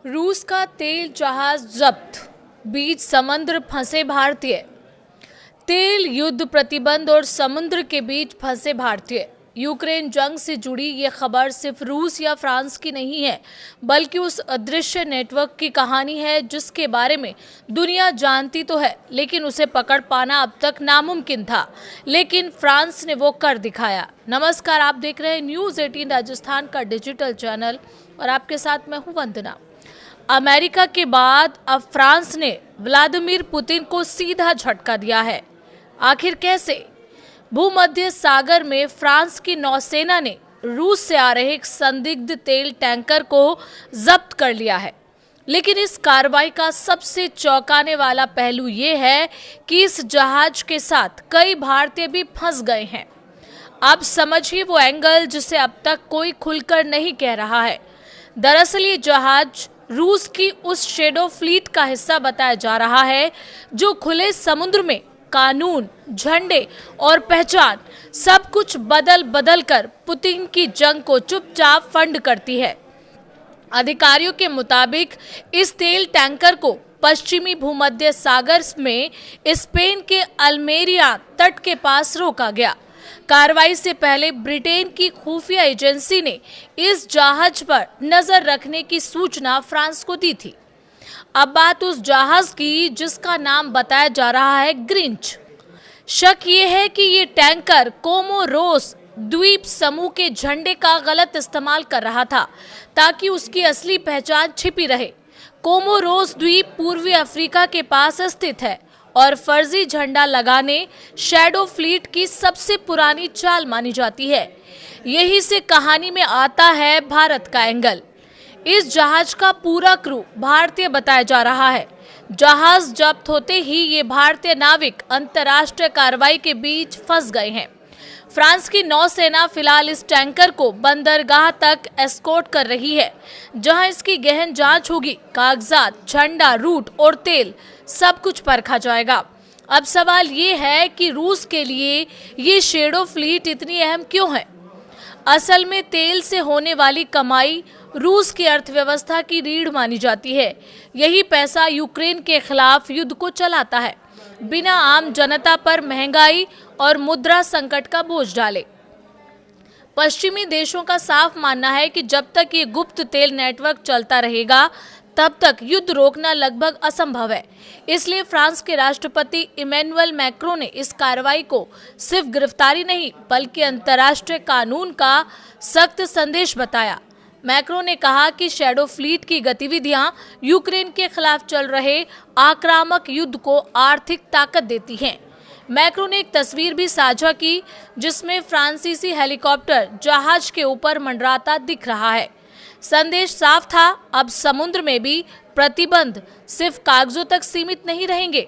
रूस का तेल जहाज जब्त, बीच समुद्र फंसे भारतीय। तेल युद्ध प्रतिबंध और समुद्र के बीच फंसे भारतीय। यूक्रेन जंग से जुड़ी ये खबर सिर्फ रूस या फ्रांस की नहीं है, बल्कि उस अदृश्य नेटवर्क की कहानी है जिसके बारे में दुनिया जानती तो है, लेकिन उसे पकड़ पाना अब तक नामुमकिन था। लेकिन फ्रांस ने वो कर दिखाया। नमस्कार, आप देख रहे हैं न्यूज़ 18 राजस्थान का डिजिटल चैनल और आपके साथ मैं हूं वंदना। अमेरिका के बाद अब फ्रांस ने व्लादिमीर पुतिन को सीधा झटका दिया है। आखिर कैसे? भूमध्य सागर में फ्रांस की नौसेना ने रूस से आ रहे एक संदिग्ध तेल टैंकर को जब्त कर लिया है। लेकिन इस कार्रवाई का सबसे चौंकाने वाला पहलू ये है कि इस जहाज के साथ कई भारतीय भी फंस गए हैं। अब समझिए वो एंगल जिसे अब तक कोई खुलकर नहीं कह रहा है। दरअसल ये जहाज रूस की उस शैडो फ्लीट का हिस्सा बताया जा रहा है जो खुले समुद्र में कानून, झंडे और पहचान सब कुछ बदल बदल कर पुतिन की जंग को चुपचाप फंड करती है। अधिकारियों के मुताबिक इस तेल टैंकर को पश्चिमी भूमध्य सागर में स्पेन के अल्मेरिया तट के पास रोका गया। कार्रवाई से पहले ब्रिटेन की खुफिया एजेंसी ने इस जहाज पर नजर रखने की सूचना फ्रांस को दी थी। अब बात उस जहाज की जिसका नाम बताया जा रहा है ग्रिंच। शक ये है कि ये टैंकर कोमोरोस द्वीप समूह के झंडे का गलत इस्तेमाल कर रहा था ताकि उसकी असली पहचान छिपी रहे। कोमोरोस द्वीप पूर्वी अफ्रीका के पास स्थित है और फर्जी झंडा लगाने शैडो फ्लीट की सबसे पुरानी चाल मानी जाती है। यही से कहानी में आता है भारत का एंगल। इस जहाज का पूरा क्रू भारतीय बताया जा रहा है। जहाज जब्त होते ही ये भारतीय नाविक अंतर्राष्ट्रीय कार्रवाई के बीच फंस गए हैं। फ्रांस की नौसेना फिलहाल इस टैंकर को बंदरगाह तक एस्कॉर्ट कर रही है, जहां इसकी गहन जांच होगी। कागजात, झंडा, रूट और तेल सब कुछ परखा जाएगा। अब सवाल ये है कि रूस के लिए ये शैडो फ्लीट इतनी अहम क्यों है? असल में तेल से होने वाली कमाई रूस की अर्थव्यवस्था की रीढ़ मानी जाती है। यही पैसा यूक्रेन के खिलाफ युद्ध को चलाता है, बिना आम जनता पर महंगाई और मुद्रा संकट का बोझ डाले। पश्चिमी देशों का साफ मानना है कि जब तक ये गुप्त तेल नेटवर्क चलता रहेगा तब तक युद्ध रोकना लगभग असंभव है। इसलिए फ्रांस के राष्ट्रपति इमैनुअल मैक्रों ने इस कार्रवाई को सिर्फ गिरफ्तारी नहीं बल्कि अंतर्राष्ट्रीय कानून का सख्त संदेश बताया। मैक्रों ने कहा कि शैडो फ्लीट की गतिविधियां यूक्रेन के खिलाफ चल रहे आक्रामक युद्ध को आर्थिक ताकत देती हैं। मैक्रों ने एक तस्वीर भी साझा की जिसमें फ्रांसीसी हेलीकॉप्टर जहाज के ऊपर मंडराता दिख रहा है। संदेश साफ था, अब समुद्र में भी प्रतिबंध सिर्फ कागजों तक सीमित नहीं रहेंगे।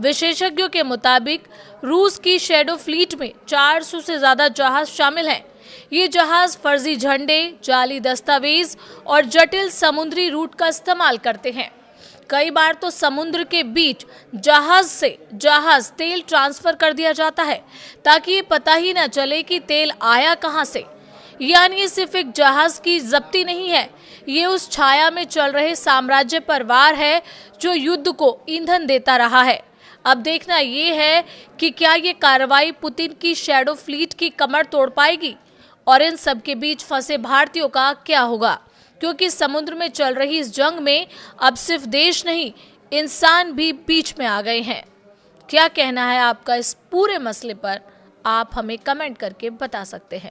विशेषज्ञों के मुताबिक रूस की शैडो फ्लीट में 400 से ज्यादा जहाज शामिल हैं। ये जहाज फर्जी झंडे, जाली दस्तावेज और जटिल समुद्री रूट का इस्तेमाल करते हैं। कई बार तो समुद्र के बीच जहाज से जहाज तेल ट्रांसफर कर दिया जाता है ताकि ये पता ही न चले कि तेल आया कहां से। यानी ये सिर्फ एक जहाज की जब्ती नहीं है, ये उस छाया में चल रहे साम्राज्य पर वार है जो युद्ध को ईंधन देता रहा है। अब देखना ये है कि क्या ये कार्रवाई पुतिन की शैडो फ्लीट की कमर तोड़ पाएगी और इन सब के बीच फंसे भारतीयों का क्या होगा, क्योंकि समुद्र में चल रही इस जंग में अब सिर्फ देश नहीं, इंसान भी बीच में आ गए हैं। क्या कहना है आपका इस पूरे मसले पर? आप हमें कमेंट करके बता सकते हैं।